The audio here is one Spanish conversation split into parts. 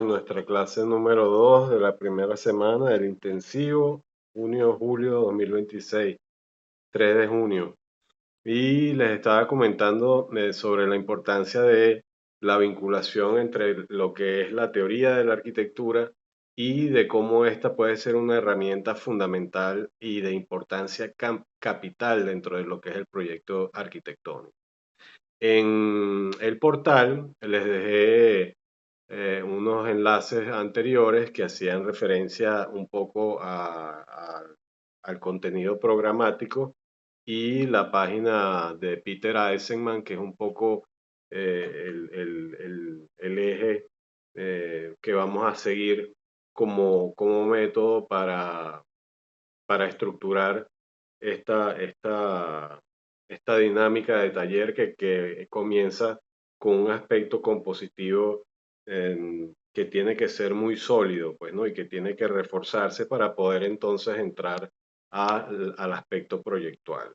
Nuestra clase número 2 de la primera semana del intensivo, junio-julio 2026, 3 de junio. Y les estaba comentando sobre la importancia de la vinculación entre lo que es la teoría de la arquitectura y de cómo esta puede ser una herramienta fundamental y de importancia capital dentro de lo que es el proyecto arquitectónico. En el portal les dejé unos enlaces anteriores que hacían referencia un poco al contenido programático y la página de Peter Eisenman, que es un poco el eje que vamos a seguir como método para estructurar esta dinámica de taller que comienza con un aspecto compositivo que tiene que ser muy sólido, pues, ¿no? Y que tiene que reforzarse para poder entonces entrar al aspecto proyectual.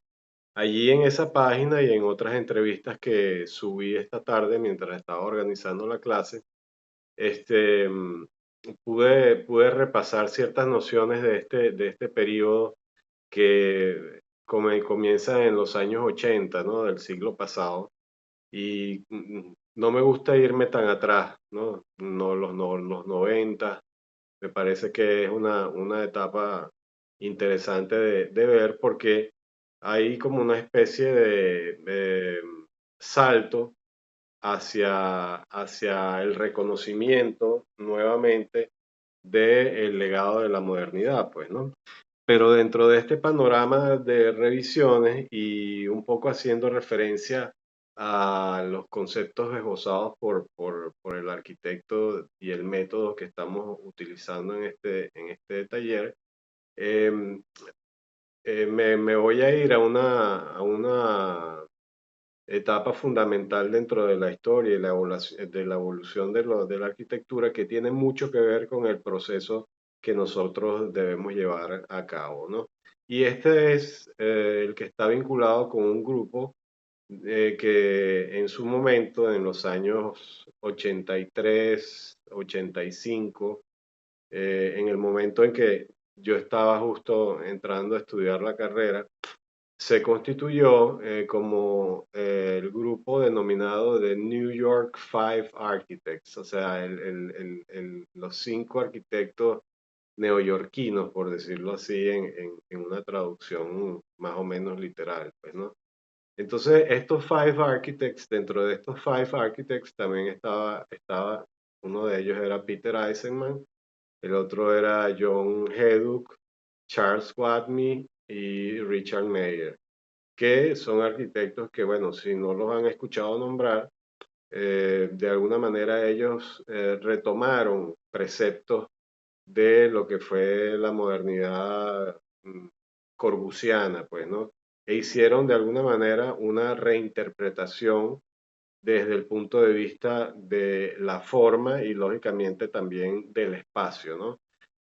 Allí en esa página y en otras entrevistas que subí esta tarde mientras estaba organizando la clase, este, mm, pude repasar ciertas nociones de este periodo que comienza en los años 80, ¿no? Del siglo pasado. Y no me gusta irme tan atrás, ¿no? Los 90, me parece que es una etapa interesante de ver porque hay como una especie de salto hacia el reconocimiento nuevamente del legado de la modernidad, pues, ¿no? Pero dentro de este panorama de revisiones y un poco haciendo referencia a los conceptos esbozados por el arquitecto y el método que estamos utilizando en este taller, em, me voy a ir a una etapa fundamental dentro de la historia y de la evolución de la arquitectura que tiene mucho que ver con el proceso que nosotros debemos llevar a cabo, ¿no? Y este es el que está vinculado con un grupo que en su momento, en los años 83, 85, en el momento en que yo estaba justo entrando a estudiar la carrera, se constituyó como el grupo denominado de New York Five Architects, o sea, los 5 arquitectos neoyorquinos, por decirlo así, en una traducción más o menos literal, pues, ¿no? Entonces, estos Five Architects, dentro de estos Five Architects también estaba uno de ellos era Peter Eisenman, el otro era John Heduk, Charles Watney y Richard Mayer, que son arquitectos que, bueno, si no los han escuchado nombrar, de alguna manera ellos retomaron preceptos de lo que fue la modernidad corbusiana, pues, ¿no? E hicieron de alguna manera una reinterpretación desde el punto de vista de la forma y lógicamente también del espacio, ¿no?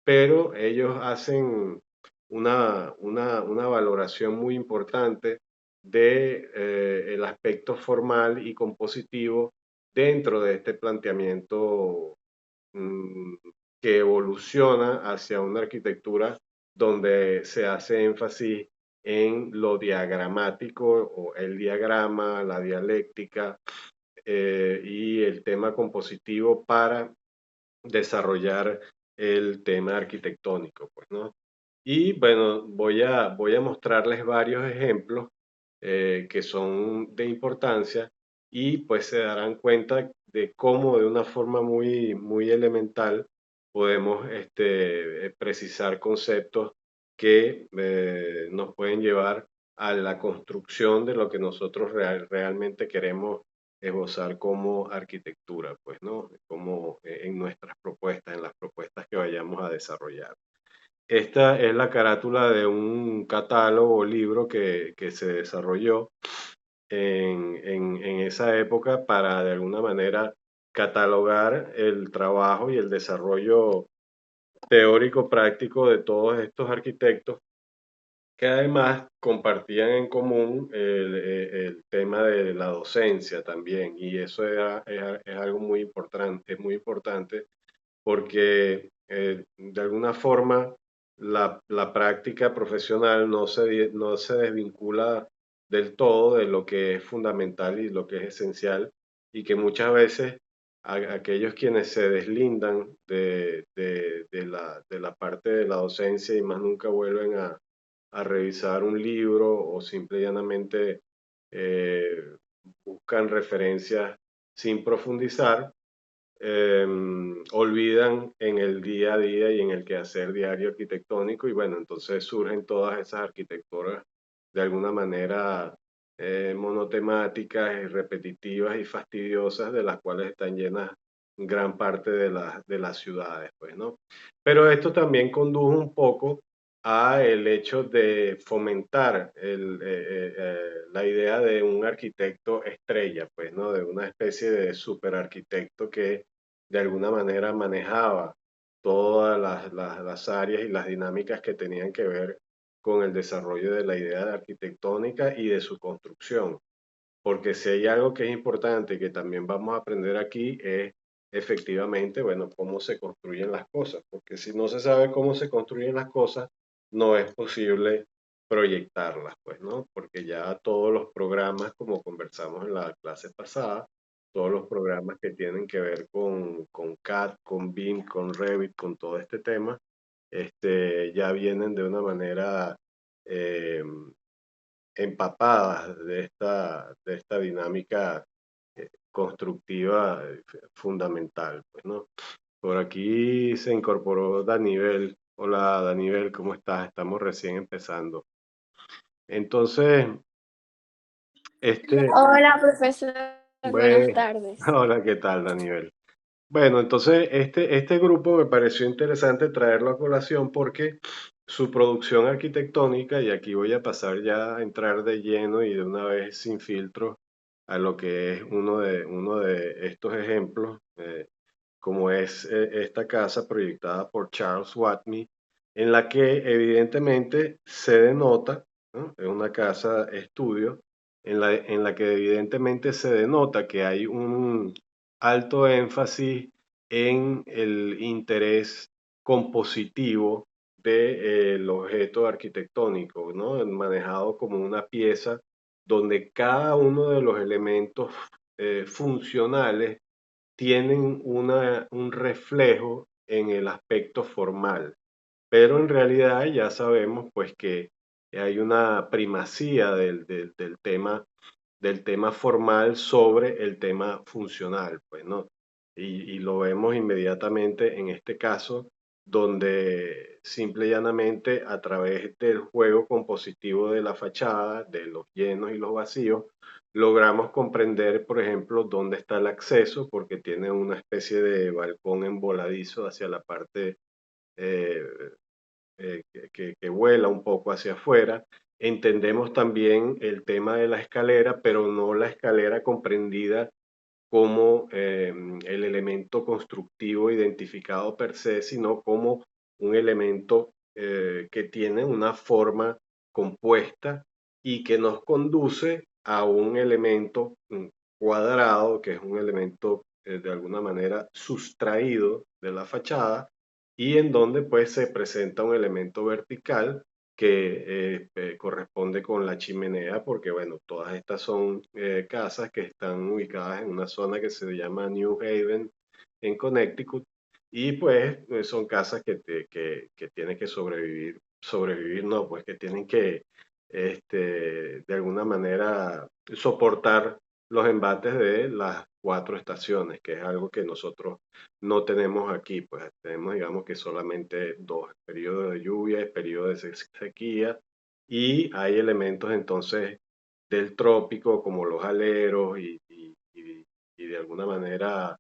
Pero ellos hacen una valoración muy importante de el aspecto formal y compositivo dentro de este planteamiento mm, que evoluciona hacia una arquitectura donde se hace énfasis en lo diagramático o el diagrama, la dialéctica y el tema compositivo para desarrollar el tema arquitectónico, pues, ¿no? Y bueno, voy a mostrarles varios ejemplos que son de importancia y pues se darán cuenta de cómo de una forma muy elemental podemos precisar conceptos que nos pueden llevar a la construcción de lo que nosotros realmente queremos esbozar como arquitectura, pues, ¿no? Como en nuestras propuestas, en las propuestas que vayamos a desarrollar. Esta es la carátula de un catálogo o libro que se desarrolló en esa época para de alguna manera catalogar el trabajo y el desarrollo teórico práctico de todos estos arquitectos que además compartían en común el tema de la docencia también, y eso es algo muy importante porque de alguna forma la práctica profesional no se desvincula del todo de lo que es fundamental y lo que es esencial, y que muchas veces aquellos quienes se deslindan de la parte de la docencia y más nunca vuelven a revisar un libro o simple y llanamente buscan referencias sin profundizar, olvidan en el día a día y en el quehacer diario arquitectónico, y bueno, entonces surgen todas esas arquitecturas de alguna manera monotemáticas y repetitivas y fastidiosas, de las cuales están llenas gran parte de las ciudades, pues, ¿no? Pero esto también condujo un poco a el hecho de fomentar la idea de un arquitecto estrella, pues, ¿no? De una especie de superarquitecto que de alguna manera manejaba todas las áreas y las dinámicas que tenían que ver con el desarrollo de la idea de arquitectónica y de su construcción. Porque si hay algo que es importante y que también vamos a aprender aquí es efectivamente, bueno, cómo se construyen las cosas. Porque si no se sabe cómo se construyen las cosas, no es posible proyectarlas, pues, ¿no? Porque ya todos los programas, como conversamos en la clase pasada, todos los programas que tienen que ver con CAD, con BIM, con Revit, con todo este tema, ya vienen de una manera eh, empapadas de esta dinámica constructiva fundamental, pues, ¿no? Por aquí se incorporó Danivel. Hola Danivel, ¿cómo estás? Estamos recién empezando. Entonces, este, Hola, profesor. Buenas bueno, tardes. hola, ¿qué tal Danivel? Bueno, entonces este grupo me pareció interesante traerlo a colación porque su producción arquitectónica, y aquí voy a pasar ya a entrar de lleno y de una vez sin filtro a lo que es uno de estos ejemplos, como es esta casa proyectada por Charles Watney, en la que evidentemente se denota, ¿no? Es una casa estudio, en la que evidentemente se denota que hay un alto énfasis en el interés compositivo del objeto arquitectónico, ¿no? Manejado como una pieza donde cada uno de los elementos funcionales tienen un reflejo en el aspecto formal, pero en realidad ya sabemos pues que hay una primacía del tema formal sobre el tema funcional, pues, ¿no? Y lo vemos inmediatamente en este caso, donde simple y llanamente a través del juego compositivo de la fachada, de los llenos y los vacíos, logramos comprender, por ejemplo, dónde está el acceso, porque tiene una especie de balcón envoladizo hacia la parte eh, que vuela un poco hacia afuera. Entendemos también el tema de la escalera, pero no la escalera comprendida como el elemento constructivo identificado per se, sino como un elemento que tiene una forma compuesta y que nos conduce a un elemento cuadrado, que es un elemento de alguna manera sustraído de la fachada, y en donde pues se presenta un elemento vertical que corresponde con la chimenea, porque bueno, todas estas son casas que están ubicadas en una zona que se llama New Haven, en Connecticut, y pues son casas que tienen que sobrevivir no, pues que tienen que de alguna manera soportar los embates de las cuatro estaciones, que es algo que nosotros no tenemos aquí, pues tenemos, digamos que solamente dos, periodos de lluvia, periodo de sequía, y hay elementos entonces del trópico como los aleros y de alguna manera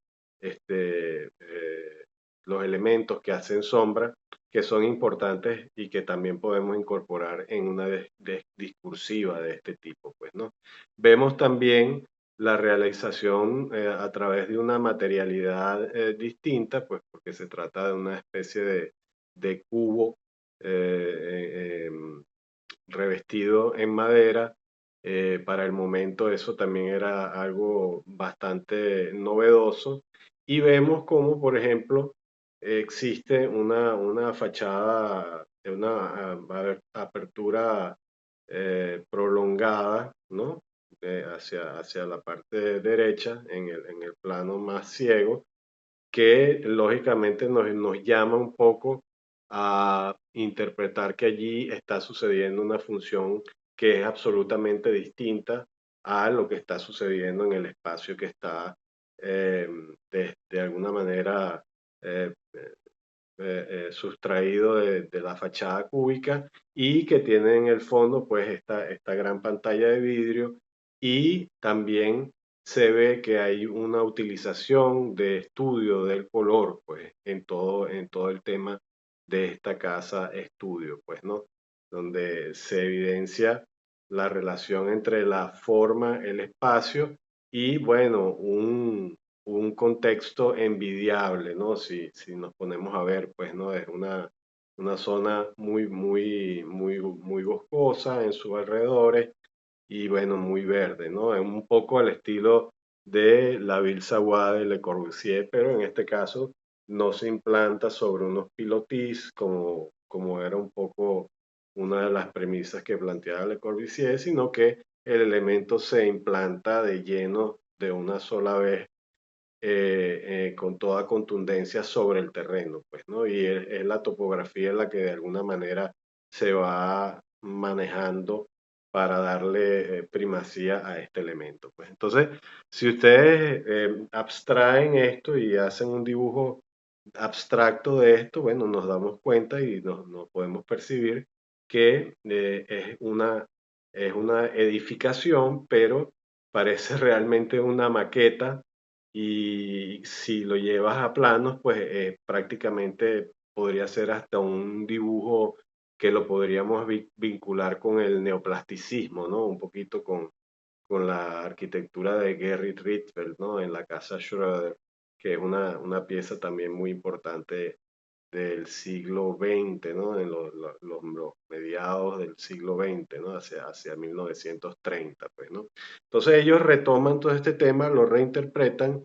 los elementos que hacen sombra, que son importantes y que también podemos incorporar en una discursiva de este tipo, pues, ¿no? Vemos también la realización a través de una materialidad distinta, pues porque se trata de una especie de cubo revestido en madera. Para el momento eso también era algo bastante novedoso. Y vemos como, por ejemplo, existe una fachada, apertura prolongada, ¿no? Hacia la parte derecha, en el plano más ciego, que lógicamente nos llama un poco a interpretar que allí está sucediendo una función que es absolutamente distinta a lo que está sucediendo en el espacio que está eh, de alguna manera eh, sustraído de la fachada cúbica y que tiene en el fondo pues esta gran pantalla de vidrio, y también se ve que hay una utilización de estudio del color pues en todo el tema de esta casa estudio, pues, ¿no? Donde se evidencia la relación entre la forma, el espacio y bueno, un contexto envidiable, ¿no? Si nos ponemos a ver, pues, ¿no? Es una zona muy boscosa en sus alrededores y, bueno, muy verde, ¿no? Es un poco al estilo de la Ville Savoie de Le Corbusier, pero en este caso no se implanta sobre unos pilotis como era un poco una de las premisas que planteaba Le Corbusier, sino que el elemento se implanta de lleno de una sola vez con toda contundencia sobre el terreno, pues, ¿no? Y es la topografía la que de alguna manera se va manejando para darle primacía a este elemento, pues. Entonces, si ustedes abstraen esto y hacen un dibujo abstracto de esto, bueno, nos damos cuenta y nos podemos percibir que es una edificación, pero parece realmente una maqueta, y si lo llevas a planos, pues prácticamente podría ser hasta un dibujo que lo podríamos vincular con el neoplasticismo, ¿no? Un poquito con la arquitectura de Gerrit Rietveld, ¿no? En la casa Schroeder, que es una pieza también muy importante del siglo XX, ¿no? En los mediados del siglo XX, ¿no? Hacia 1930, pues, ¿no? Entonces ellos retoman todo este tema, lo reinterpretan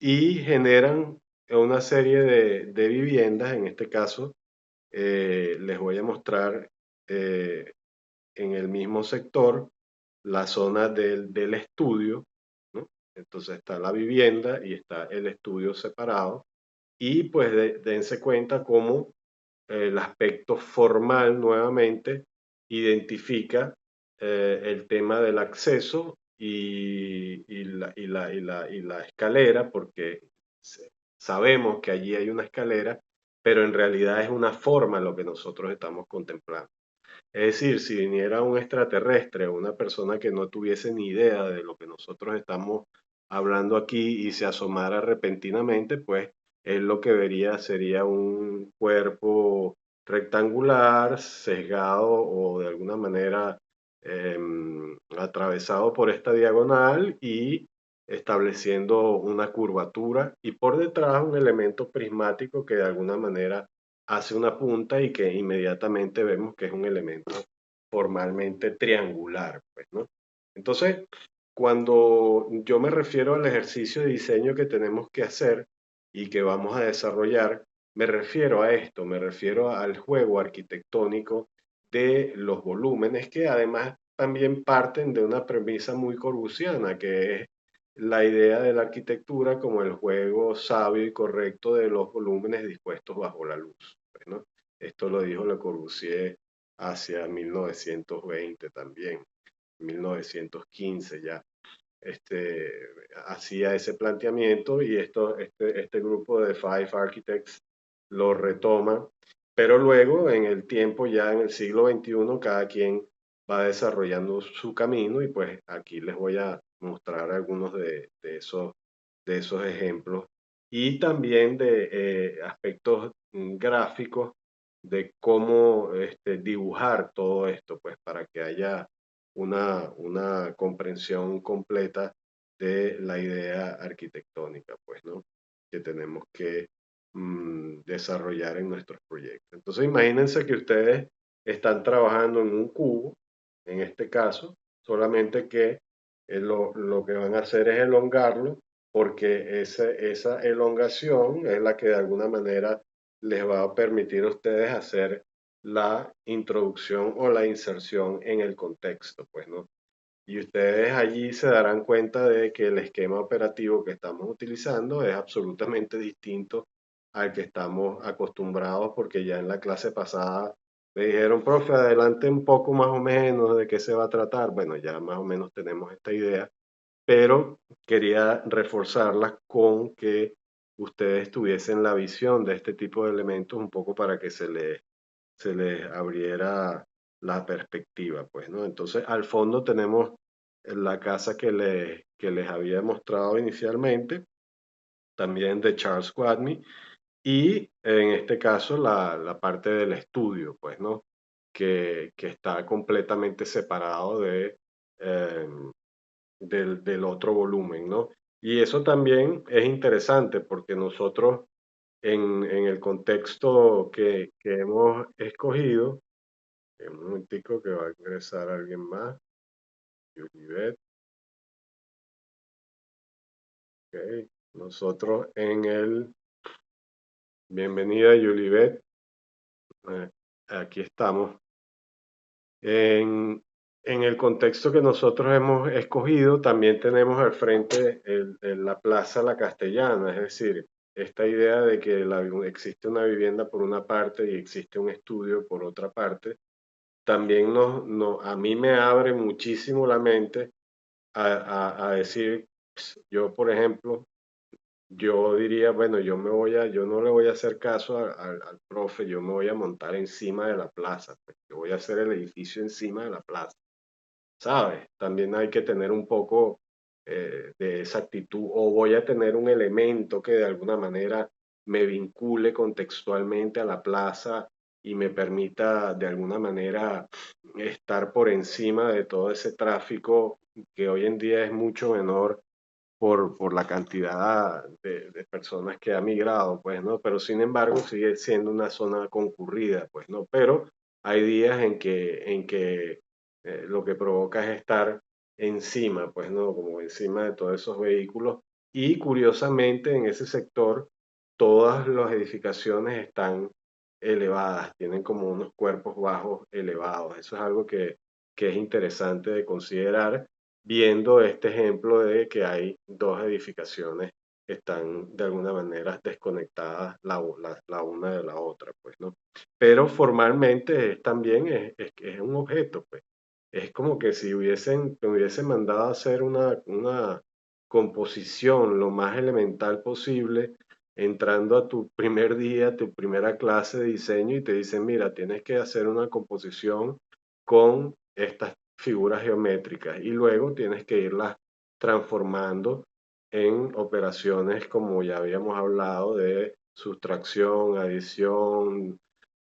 y generan una serie de viviendas. En este caso, les voy a mostrar eh, en el mismo sector la zona del estudio, ¿no? Entonces está la vivienda y está el estudio separado, y pues dense cuenta cómo el aspecto formal nuevamente identifica el tema del acceso y la escalera, porque sabemos que allí hay una escalera, pero en realidad es una forma lo que nosotros estamos contemplando. Es decir, si viniera un extraterrestre o una persona que no tuviese ni idea de lo que nosotros estamos hablando aquí y se asomara repentinamente, pues él lo que vería sería un cuerpo rectangular, sesgado o de alguna manera atravesado por esta diagonal y estableciendo una curvatura, y por detrás un elemento prismático que de alguna manera hace una punta y que inmediatamente vemos que es un elemento formalmente triangular, pues, ¿no? Entonces, cuando yo me refiero al ejercicio de diseño que tenemos que hacer y que vamos a desarrollar, me refiero a esto, me refiero al juego arquitectónico de los volúmenes, que además también parten de una premisa muy corbusiana, que es la idea de la arquitectura como el juego sabio y correcto de los volúmenes dispuestos bajo la luz, pues, ¿no? Esto lo dijo Le Corbusier hacia 1920 también, 1915 ya. Este, hacía ese planteamiento, y este grupo de Five Architects lo retoma, pero luego en el tiempo, ya en el siglo XXI, cada quien va desarrollando su camino, y pues aquí les voy a mostrar algunos de esos ejemplos y también de aspectos gráficos de cómo dibujar todo esto, pues para que haya una comprensión completa de la idea arquitectónica, pues, ¿no? Que tenemos que desarrollar en nuestros proyectos. Entonces, imagínense que ustedes están trabajando en un cubo, en este caso, solamente que lo que van a hacer es elongarlo porque esa elongación es la que de alguna manera les va a permitir a ustedes hacer la introducción o la inserción en el contexto, pues, ¿no? Y ustedes allí se darán cuenta de que el esquema operativo que estamos utilizando es absolutamente distinto al que estamos acostumbrados, porque ya en la clase pasada me dijeron, profe, adelante un poco más o menos de qué se va a tratar. Bueno, ya más o menos tenemos esta idea, pero quería reforzarlas con que ustedes tuviesen la visión de este tipo de elementos un poco para que se les abriera la perspectiva, pues, ¿no? Entonces, al fondo tenemos la casa que les había mostrado inicialmente, también de Charles Quadmi, y en este caso la parte del estudio, pues, ¿no? Que está completamente separado eh, del otro volumen, ¿no? Y eso también es interesante porque nosotros en el contexto que hemos escogido, un momentico que va a ingresar alguien más, Yulibet, ok. Nosotros bienvenida Yulibet, eh, aquí estamos. En el contexto que nosotros hemos escogido, también tenemos al frente la Plaza La Castellana, es decir, esta idea de que existe una vivienda por una parte y existe un estudio por otra parte, también a mí me abre muchísimo la mente a decir, pues, yo por ejemplo, yo diría, bueno, yo no le voy a hacer caso al profe, yo me voy a montar encima de la plaza, pues, yo voy a hacer el edificio encima de la plaza. ¿Sabes? También hay que tener un poco de esa actitud o voy a tener un elemento que de alguna manera me vincule contextualmente a la plaza y me permita de alguna manera estar por encima de todo ese tráfico que hoy en día es mucho menor por la cantidad de personas que ha migrado, pues, ¿no? Pero sin embargo sigue siendo una zona concurrida, pues, ¿no? Pero hay días en que lo que provoca es estar encima, pues, ¿no? Como encima de todos esos vehículos. Y curiosamente en ese sector todas las edificaciones están elevadas, tienen como unos cuerpos bajos elevados. Eso es algo que es interesante de considerar viendo este ejemplo de que hay dos edificaciones que están de alguna manera desconectadas la una de la otra, pues, ¿no? Pero formalmente también es un objeto, pues. Es como que si me hubiesen mandado a hacer una composición lo más elemental posible, entrando a tu primer día, tu primera clase de diseño y te dicen, mira, tienes que hacer una composición con estas figuras geométricas y luego tienes que irlas transformando en operaciones como ya habíamos hablado de sustracción, adición,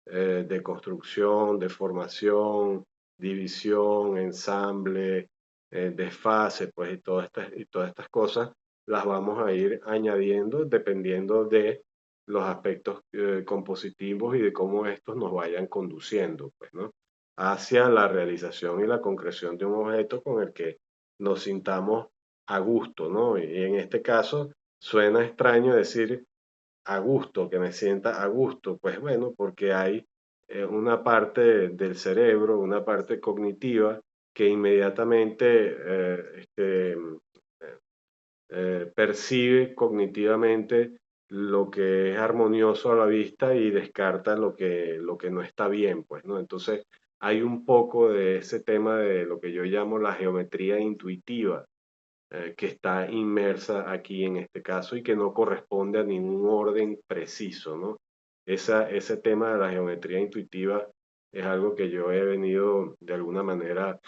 de construcción, de formación, división, ensamble, desfase, pues y todas estas cosas las vamos a ir añadiendo dependiendo de los aspectos compositivos y de cómo estos nos vayan conduciendo, pues, ¿no? Hacia la realización y la concreción de un objeto con el que nos sintamos a gusto, ¿no? Y en este caso suena extraño decir a gusto, que me sienta a gusto, pues bueno, porque hay una parte del cerebro, una parte cognitiva que inmediatamente percibe cognitivamente lo que es armonioso a la vista y descarta lo que no está bien, pues, ¿no? Entonces, hay un poco de ese tema de lo que yo llamo la geometría intuitiva, que está inmersa aquí en este caso y que no corresponde a ningún orden preciso, ¿no? Ese tema de la geometría intuitiva es algo que yo he venido de alguna manera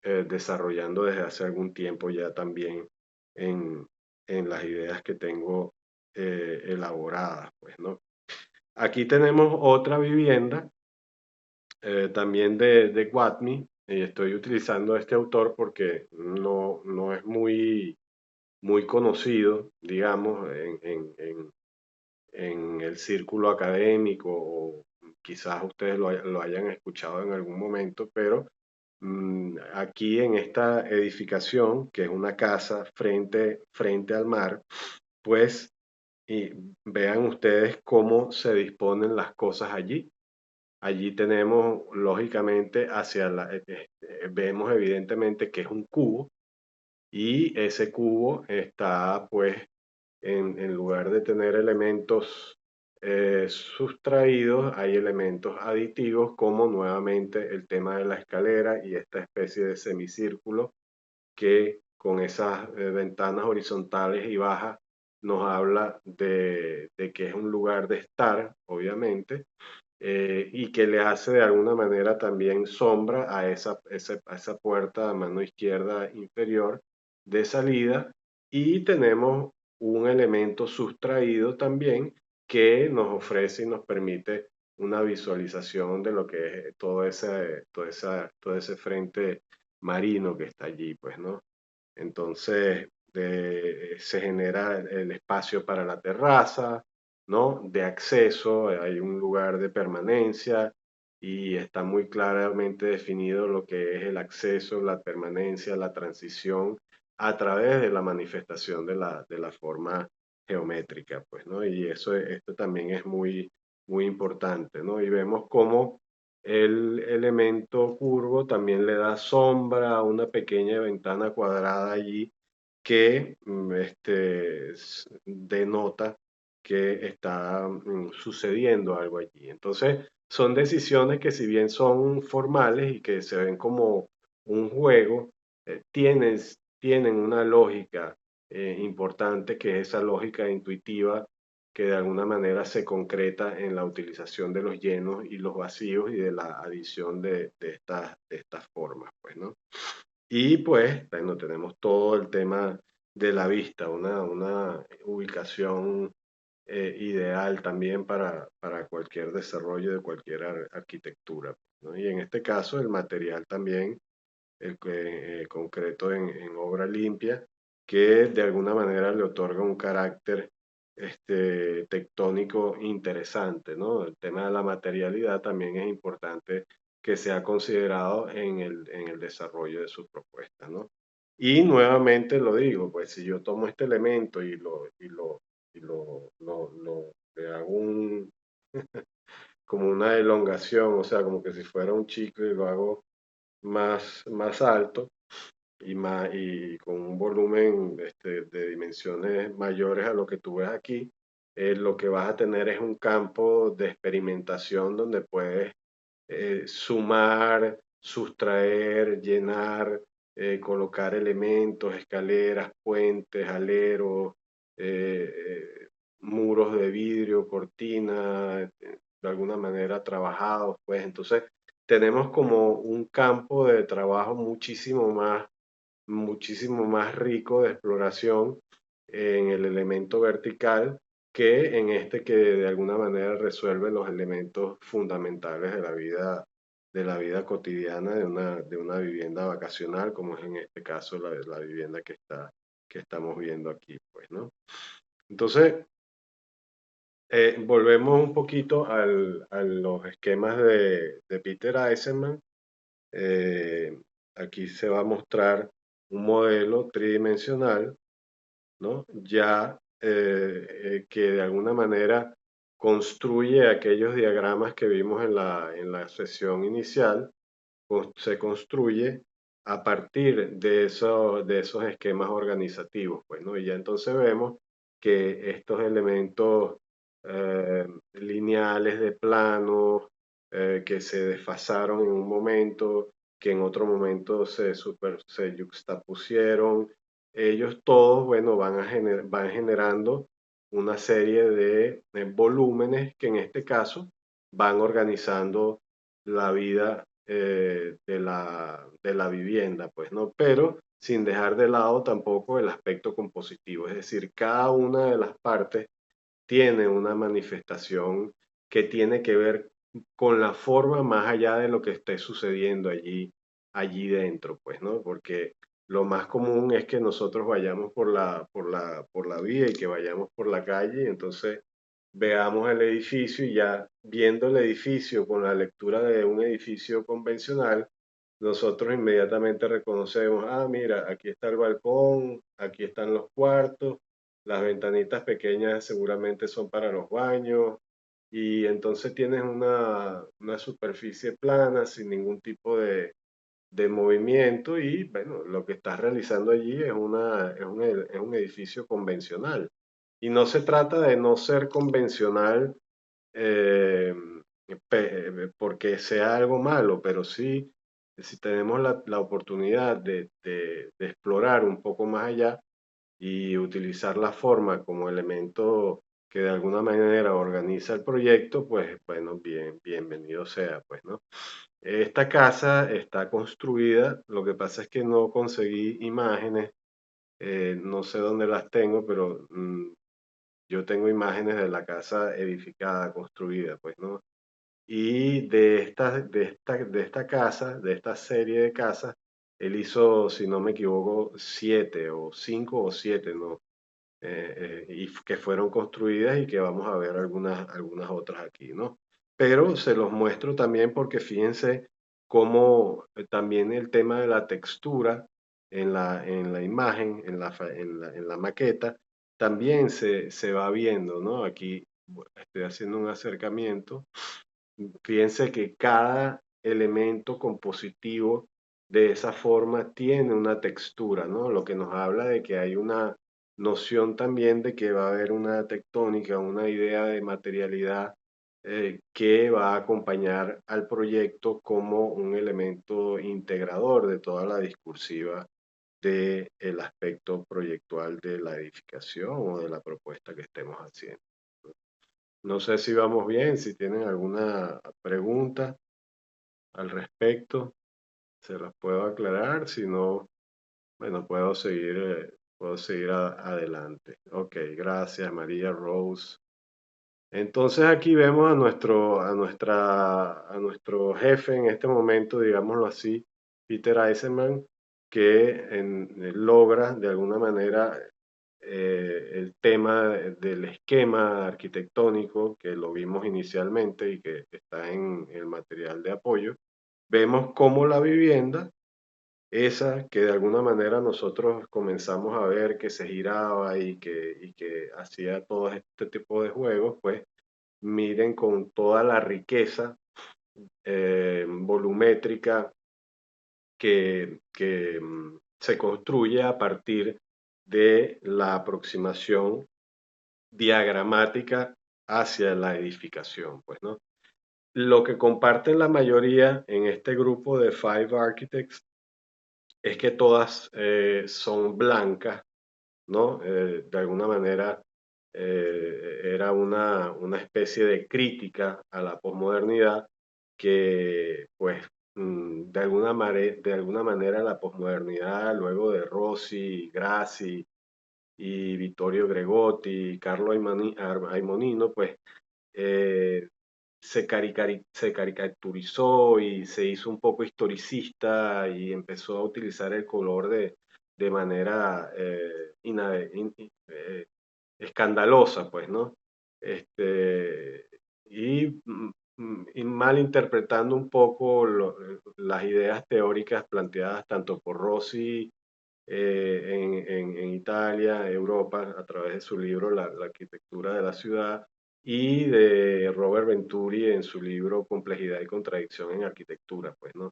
desarrollando desde hace algún tiempo ya también en, en las ideas que tengo elaboradas, pues, ¿no? Aquí tenemos otra vivienda, también de Watmi, y estoy utilizando a este autor porque no es muy conocido, digamos, en el círculo académico o quizás ustedes lo hayan escuchado en algún momento, pero Aquí en esta edificación, que es una casa frente al mar, pues y vean ustedes cómo se disponen las cosas allí. Allí tenemos, lógicamente, vemos evidentemente que es un cubo y ese cubo está, pues, en lugar de tener elementos sustraídos, hay elementos aditivos como nuevamente el tema de la escalera y esta especie de semicírculo que con esas ventanas horizontales y bajas nos habla de que es un lugar de estar, obviamente, y que le hace de alguna manera también sombra a esa puerta a mano izquierda inferior de salida. Y tenemos un elemento sustraído también que nos ofrece y nos permite una visualización de lo que es todo ese frente marino que está allí, pues, ¿no? Entonces, se genera el espacio para la terraza, ¿no? De acceso, hay un lugar de permanencia y está muy claramente definido lo que es el acceso, la permanencia, la transición a través de la manifestación de la forma geométrica, pues, ¿no? Y esto también es muy importante, ¿no? Y vemos cómo el elemento curvo también le da sombra a una pequeña ventana cuadrada allí que denota que está sucediendo algo allí. Entonces, son decisiones que si bien son formales y que se ven como un juego, tienen una lógica importante, que es esa lógica intuitiva que de alguna manera se concreta en la utilización de los llenos y los vacíos y de la adición de estas formas, pues, ¿no? Y pues, bueno, tenemos todo el tema de la vista, una ubicación ideal también para cualquier desarrollo de cualquier arquitectura, ¿no? Y en este caso, el material también, concreto en obra limpia, que de alguna manera le otorga un carácter tectónico interesante, ¿no? El tema de la materialidad también es importante que sea considerado en el desarrollo de sus propuestas, ¿no? Y nuevamente lo digo, pues si yo tomo este elemento le hago como una elongación, o sea, como que si fuera un chicle y lo hago más alto, y con un volumen de dimensiones mayores a lo que tú ves aquí, lo que vas a tener es un campo de experimentación donde puedes sumar, sustraer, llenar, colocar elementos, escaleras, puentes, aleros, muros de vidrio, cortina, de alguna manera trabajados, pues entonces tenemos como un campo de trabajo muchísimo más rico de exploración en el elemento vertical que en este, que de alguna manera resuelve los elementos fundamentales de la vida cotidiana de una vivienda vacacional, como es en este caso la vivienda que estamos viendo aquí, pues, ¿no? Entonces, volvemos un poquito a los esquemas de Peter Eisenman. Eh, Aquí se va a mostrar un modelo tridimensional, ¿no? Ya que de alguna manera construye aquellos diagramas que vimos en la sesión inicial, se construye a partir de esos esquemas organizativos, pues, ¿no? Y ya entonces vemos que estos elementos lineales de planos que se desfasaron en un momento, que en otro momento se yuxtapusieron, ellos todos, bueno, van generando una serie de volúmenes que en este caso van organizando la vida de la vivienda, pues, ¿no? Pero sin dejar de lado tampoco el aspecto compositivo, es decir, cada una de las partes tiene una manifestación que tiene que ver con la forma más allá de lo que esté sucediendo allí dentro, pues, ¿no? Porque lo más común es que nosotros vayamos por la vía y que vayamos por la calle, y entonces veamos el edificio y ya viendo el edificio con la lectura de un edificio convencional, nosotros inmediatamente reconocemos, ah, mira, aquí está el balcón, aquí están los cuartos, las ventanitas pequeñas seguramente son para los baños, y entonces tienes una superficie plana sin ningún tipo de movimiento y bueno, lo que estás realizando allí es un edificio convencional. Y no se trata de no ser convencional eh, porque sea algo malo, pero sí, si tenemos la oportunidad de explorar un poco más allá y utilizar la forma como elemento que de alguna manera organiza el proyecto, pues bueno, bienvenido sea, pues, ¿no? Esta casa está construida, lo que pasa es que no conseguí imágenes, no sé dónde las tengo, pero yo tengo imágenes de la casa edificada, construida, pues, ¿no? Y de esta casa, de esta serie de casas, él hizo, si no me equivoco, siete o cinco o siete, ¿no? Y que fueron construidas y que vamos a ver algunas otras aquí, ¿no? Pero se los muestro también porque fíjense cómo también el tema de la textura en la imagen, en la maqueta, también se va viendo, ¿no? Aquí estoy haciendo un acercamiento. Fíjense que cada elemento compositivo de esa forma tiene una textura, ¿no? Lo que nos habla de que hay una noción también de que va a haber una tectónica, una idea de materialidad que va a acompañar al proyecto como un elemento integrador de toda la discursiva del aspecto proyectual de la edificación o de la propuesta que estemos haciendo. No sé si vamos bien, si tienen alguna pregunta al respecto, se las puedo aclarar, si no, bueno, puedo seguir adelante. Ok, gracias María Rose. Entonces aquí vemos a nuestro jefe en este momento, digámoslo así, Peter Eisenman, que logra de alguna manera el tema del esquema arquitectónico que lo vimos inicialmente y que está en el material de apoyo. Vemos cómo la vivienda, esa que de alguna manera nosotros comenzamos a ver que se giraba y que hacía todo este tipo de juegos, pues miren con toda la riqueza volumétrica que se construye a partir de la aproximación diagramática hacia la edificación, pues, ¿no? Lo que comparten la mayoría en este grupo de Five Architects es que todas son blancas, ¿no? De alguna manera era una especie de crítica a la posmodernidad que, pues, de alguna manera la posmodernidad, luego de Rossi, Grassi y Vittorio Gregotti, Carlo Aimonino, pues eh, se caricaturizó y se hizo un poco historicista y empezó a utilizar el color de manera escandalosa, pues, ¿no? Este, y malinterpretando un poco las ideas teóricas planteadas tanto por Rossi en Italia, Europa, a través de su libro la arquitectura de la ciudad, y de Robert Venturi en su libro Complejidad y contradicción en arquitectura, pues, ¿no?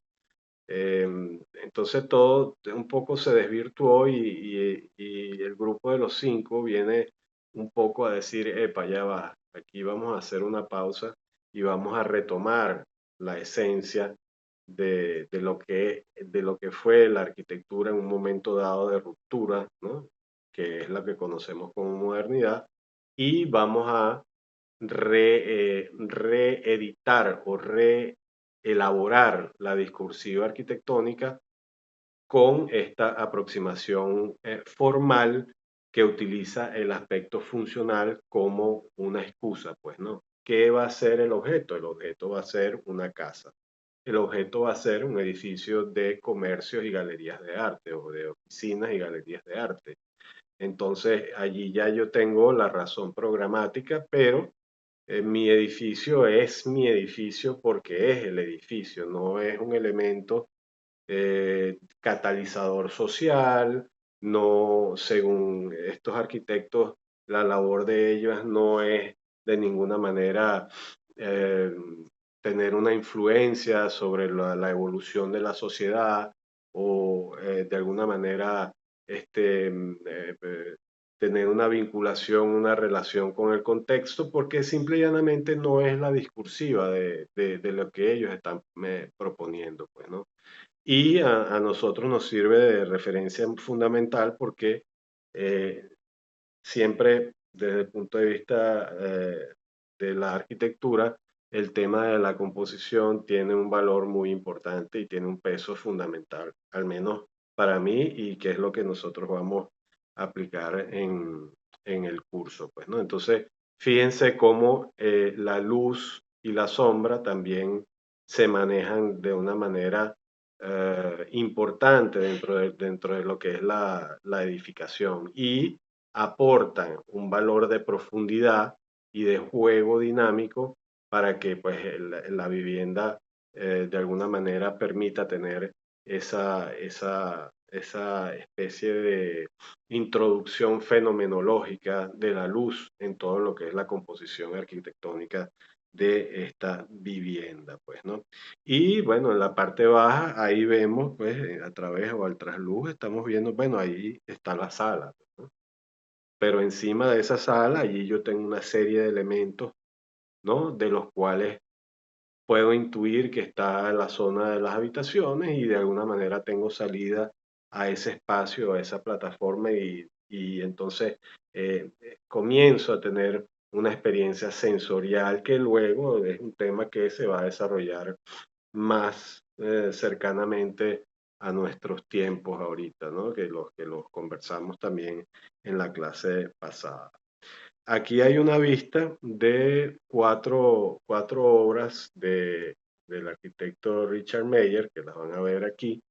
Entonces todo un poco se desvirtuó y el grupo de los cinco viene un poco a decir, epa, ya va, aquí vamos a hacer una pausa y vamos a retomar la esencia de lo que fue la arquitectura en un momento dado de ruptura, ¿no? Que es la que conocemos como modernidad, y vamos a reeditar o reelaborar la discursiva arquitectónica con esta aproximación formal que utiliza el aspecto funcional como una excusa, pues, ¿no? ¿Qué va a ser el objeto? El objeto va a ser una casa. El objeto va a ser un edificio de comercios y galerías de arte o de oficinas y galerías de arte. Entonces, allí ya yo tengo la razón programática, pero mi edificio es mi edificio porque es el edificio, no es un elemento catalizador social, no, según estos arquitectos, la labor de ellos no es de ninguna manera eh, tener una influencia sobre la evolución de la sociedad o de alguna manera tener una vinculación, una relación con el contexto, porque simple y llanamente no es la discursiva de lo que ellos están proponiendo, pues, ¿no? Y a nosotros nos sirve de referencia fundamental porque eh, siempre desde el punto de vista de la arquitectura, el tema de la composición tiene un valor muy importante y tiene un peso fundamental, al menos para mí, y que es lo que nosotros vamos a aplicar en el curso, pues, ¿no? Entonces, fíjense cómo la luz y la sombra también se manejan de una manera importante dentro de lo que es la edificación y aportan un valor de profundidad y de juego dinámico para que pues la vivienda de alguna manera permita tener esa especie de introducción fenomenológica de la luz en todo lo que es la composición arquitectónica de esta vivienda, pues, ¿no? Y bueno, en la parte baja, ahí vemos, pues, a través o al trasluz, estamos viendo, bueno, ahí está la sala, ¿no? Pero encima de esa sala, allí yo tengo una serie de elementos, ¿no? De los cuales puedo intuir que está la zona de las habitaciones y de alguna manera tengo salida a ese espacio, a esa plataforma y entonces comienzo a tener una experiencia sensorial que luego es un tema que se va a desarrollar más cercanamente a nuestros tiempos ahorita, ¿no? Que los conversamos también en la clase pasada. Aquí hay una vista de cuatro obras del arquitecto Richard Meyer, que las van a ver aquí.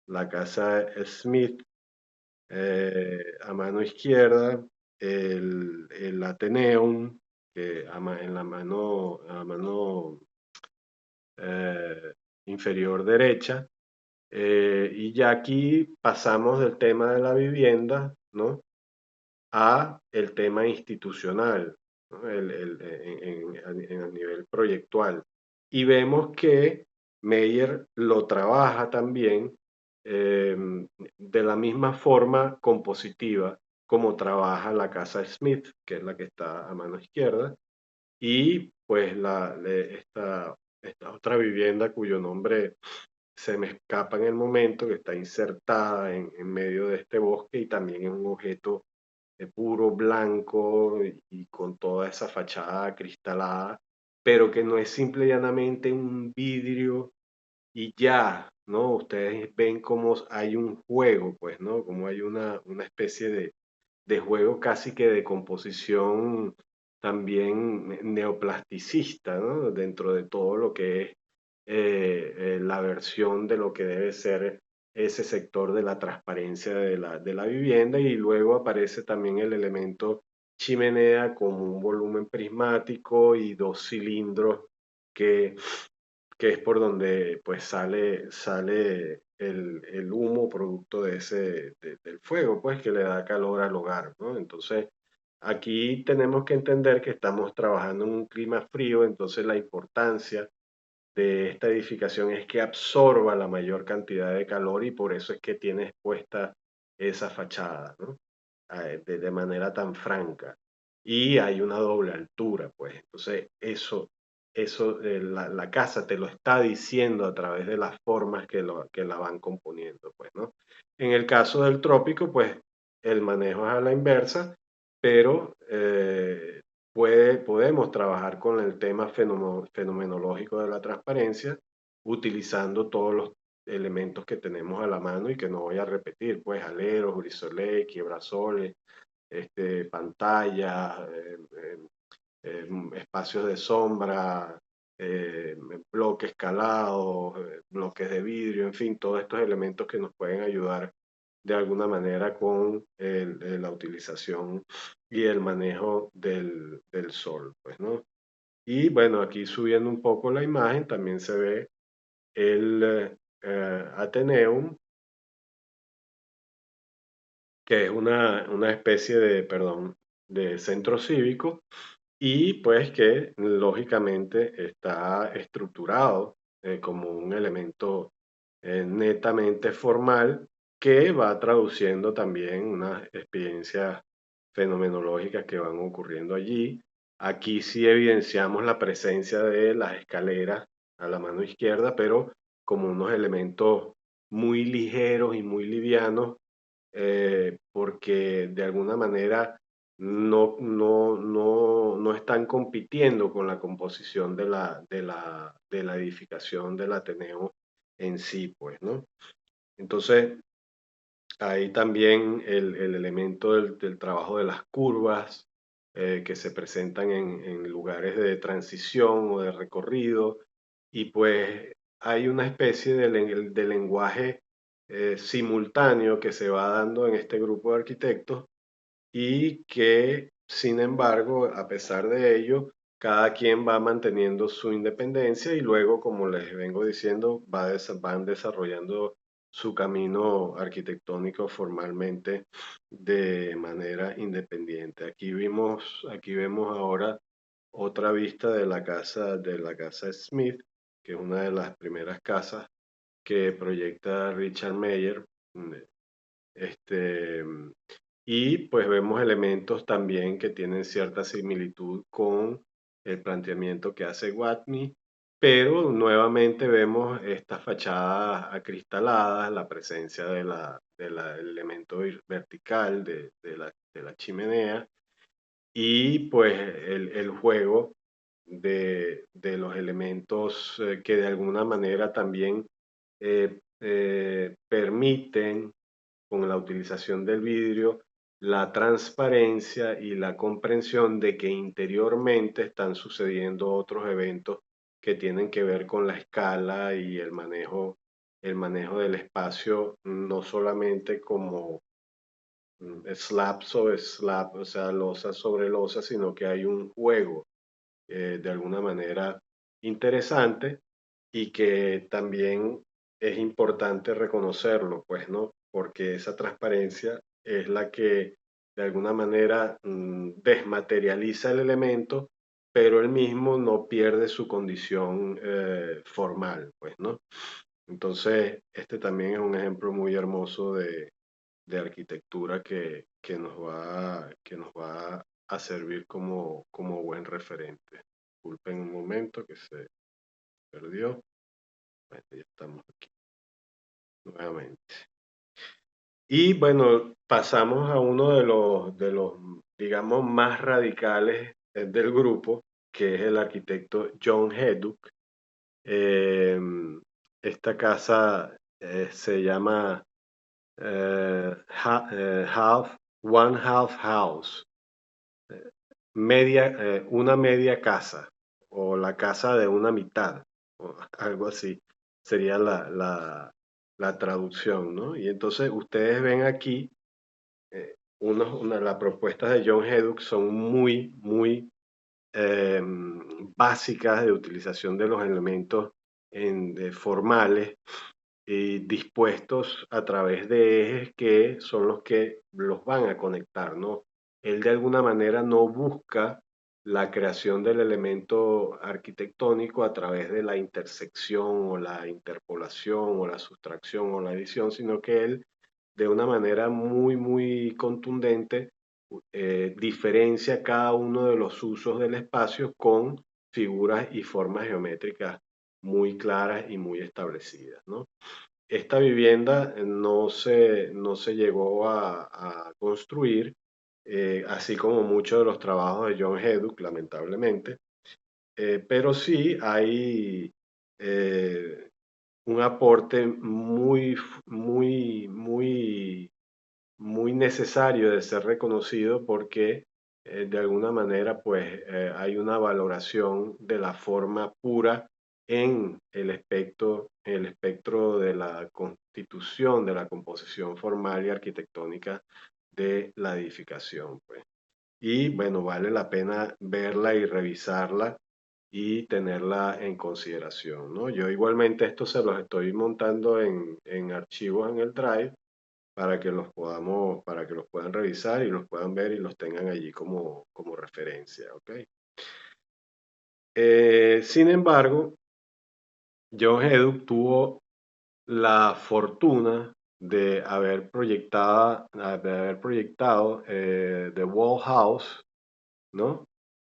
La casa Smith, a mano izquierda, el Ateneum, que en a mano eh, inferior derecha. Y ya aquí pasamos del tema de la vivienda, ¿no? A el tema institucional, ¿no? A nivel proyectual. Y vemos que Meyer lo trabaja también eh, de la misma forma compositiva como trabaja la casa Smith, que es la que está a mano izquierda, y pues esta otra vivienda cuyo nombre se me escapa en el momento, que está insertada en medio de este bosque y también es un objeto puro blanco y con toda esa fachada cristalada, pero que no es simple y llanamente un vidrio y ya, ¿no? Ustedes ven cómo hay un juego, pues, ¿no? Como hay una especie de juego casi que de composición también neoplasticista, ¿no? Dentro de todo lo que es la versión de lo que debe ser ese sector de la transparencia de la vivienda y luego aparece también el elemento chimenea como un volumen prismático y dos cilindros que es por donde pues sale el humo producto de del fuego, pues que le da calor al hogar, ¿no? Entonces, aquí tenemos que entender que estamos trabajando en un clima frío, entonces la importancia de esta edificación es que absorba la mayor cantidad de calor y por eso es que tiene expuesta esa fachada, ¿no? De manera tan franca. Y hay una doble altura, pues. Entonces, la casa te lo está diciendo a través de las formas que la van componiendo, pues, ¿no? En el caso del trópico, pues, el manejo es a la inversa, pero podemos trabajar con el tema fenomenológico de la transparencia utilizando todos los elementos que tenemos a la mano y que no voy a repetir, pues aleros, brisoles, quiebrasoles, pantallas, espacios de sombra, bloques calados, bloques de vidrio, en fin, todos estos elementos que nos pueden ayudar de alguna manera con la utilización y el manejo del sol, pues, ¿no? Y bueno, aquí subiendo un poco la imagen también se ve el Atheneum, que es una especie de, perdón, de centro cívico y pues que lógicamente está estructurado como un elemento netamente formal que va traduciendo también unas experiencias fenomenológicas que van ocurriendo allí. Aquí sí evidenciamos la presencia de las escaleras a la mano izquierda, pero como unos elementos muy ligeros y muy livianos, porque de alguna manera no están compitiendo con la composición de la edificación del Ateneo en sí, pues, ¿no? Entonces, hay también el elemento del trabajo de las curvas que se presentan en lugares de transición o de recorrido, y pues hay una especie de lenguaje simultáneo que se va dando en este grupo de arquitectos y que, sin embargo, a pesar de ello, cada quien va manteniendo su independencia y luego, como les vengo diciendo, van desarrollando su camino arquitectónico formalmente de manera independiente. Aquí vemos ahora otra vista de la casa Smith, que es una de las primeras casas que proyecta Richard Meyer. Este, y pues vemos elementos también que tienen cierta similitud con el planteamiento que hace Watney, pero nuevamente vemos estas fachadas acristaladas, la presencia del elemento vertical de la chimenea y pues el juego de los elementos que de alguna manera también permiten con la utilización del vidrio, la transparencia y la comprensión de que interiormente están sucediendo otros eventos que tienen que ver con la escala y el manejo del espacio, no solamente como slab sobre slab, o sea, losa sobre losa, sino que hay un juego de alguna manera interesante y que también es importante reconocerlo, pues, ¿no? Porque esa transparencia es la que de alguna manera desmaterializa el elemento, pero él mismo no pierde su condición formal, pues, ¿no? Entonces, este también es un ejemplo muy hermoso de arquitectura que nos va a servir como buen referente. Disculpen un momento que se perdió. Bueno, ya estamos aquí nuevamente. Y bueno, pasamos a uno digamos, más radicales del grupo, que es el arquitecto John Hedduck. Eh, Esta casa se llama One Half House, una media casa, o la casa de una mitad, o algo así, sería la traducción, ¿no? Y entonces ustedes ven aquí, las propuestas de John Hedduck son muy básicas de utilización de los elementos formales y dispuestos a través de ejes que son los que los van a conectar, ¿no? Él de alguna manera no busca la creación del elemento arquitectónico a través de la intersección o la interpolación o la sustracción o la adición, sino que él de una manera muy contundente diferencia cada uno de los usos del espacio con figuras y formas geométricas muy claras y muy establecidas, ¿no? Esta vivienda no se llegó a construir, así como muchos de los trabajos de John Hedduck, lamentablemente, pero sí hay eh, un aporte muy necesario de ser reconocido porque de alguna manera pues hay una valoración de la forma pura en el espectro de la constitución, de la composición formal y arquitectónica de la edificación, pues. Y bueno, vale la pena verla y revisarla y tenerla en consideración, ¿no? Yo igualmente esto se los estoy montando en archivos en el Drive para que para que los puedan revisar y los puedan ver y los tengan allí como referencia, ¿ok? Sin embargo, John Hedup tuvo la fortuna de haber proyectado The Wall House, ¿no?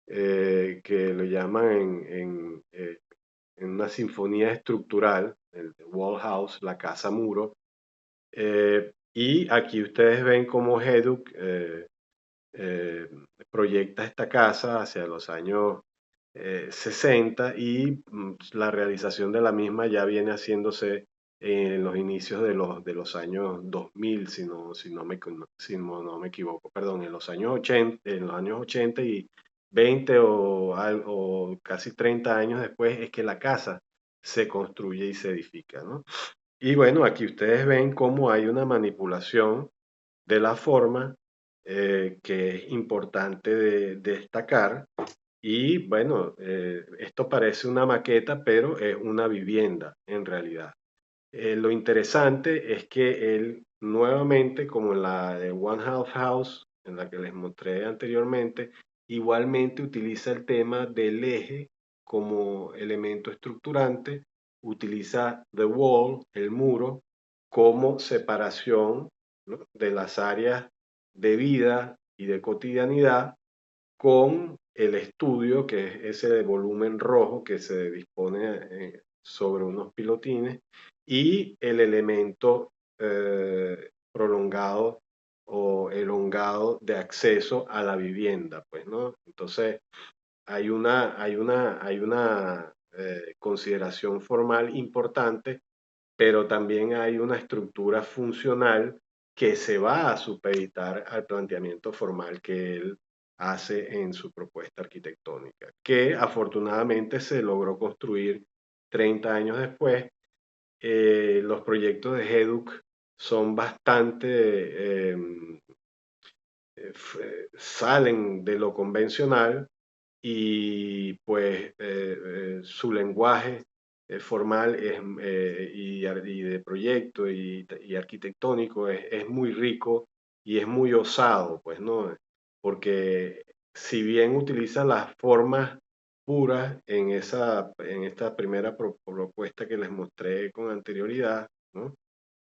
Que lo llaman en una sinfonía estructural, el Wall House, la casa muro. Y aquí ustedes ven cómo Heduk eh, proyecta esta casa hacia los años 60 y la realización de la misma ya viene haciéndose en los inicios de los años 2000, si no me equivoco, perdón, en los años 80 y 20 o casi 30 años después es que la casa se construye y se edifica, ¿no? Y bueno, aquí ustedes ven cómo hay una manipulación de la forma que es importante de destacar. Y bueno, esto parece una maqueta, pero es una vivienda en realidad. Lo interesante es que él nuevamente, como en la de One Half House, en la que les mostré anteriormente, igualmente utiliza el tema del eje como elemento estructurante, utiliza the wall, el muro, como separación, ¿no?, de las áreas de vida y de cotidianidad con el estudio, que es ese de volumen rojo que se dispone sobre unos pilotines, y el elemento prolongado o elongado de acceso a la vivienda, pues, ¿no? Entonces, hay una consideración formal importante, pero también hay una estructura funcional que se va a supeditar al planteamiento formal que él hace en su propuesta arquitectónica, que afortunadamente se logró construir 30 años después. Los proyectos de Heduk son bastante, salen de lo convencional y pues su lenguaje formal y de proyecto y arquitectónico es muy rico y es muy osado, pues, ¿no? Porque si bien utiliza las formas puras en esta primera propuesta que les mostré con anterioridad, ¿no?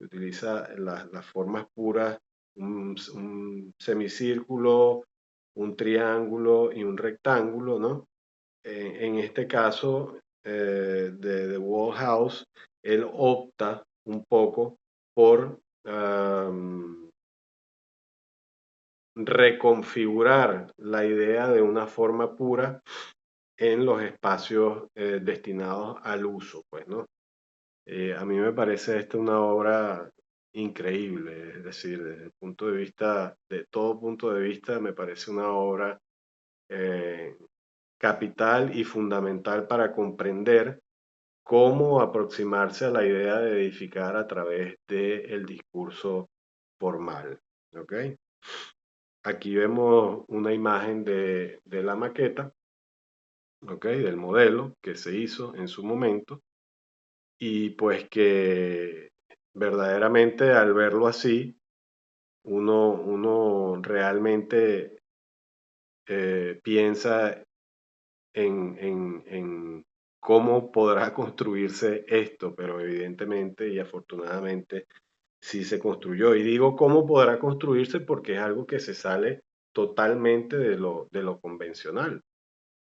Utiliza las formas puras, un semicírculo, un triángulo y un rectángulo, ¿no? En este caso de The Wall House, él opta un poco por reconfigurar la idea de una forma pura en los espacios destinados al uso, pues, ¿no? A mí me parece esta una obra increíble, es decir, desde el punto de vista, de todo punto de vista, me parece una obra eh, capital y fundamental para comprender cómo aproximarse a la idea de edificar a través del discurso formal. ¿Ok? Aquí vemos una imagen de la maqueta, ¿ok?, del modelo que se hizo en su momento y pues que verdaderamente al verlo así, uno realmente piensa en cómo podrá construirse esto, pero evidentemente y afortunadamente sí se construyó. Y digo cómo podrá construirse porque es algo que se sale totalmente de lo convencional.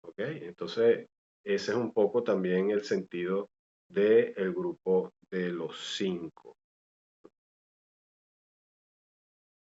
¿Ok? Entonces, ese es un poco también el sentido del grupo de los cinco.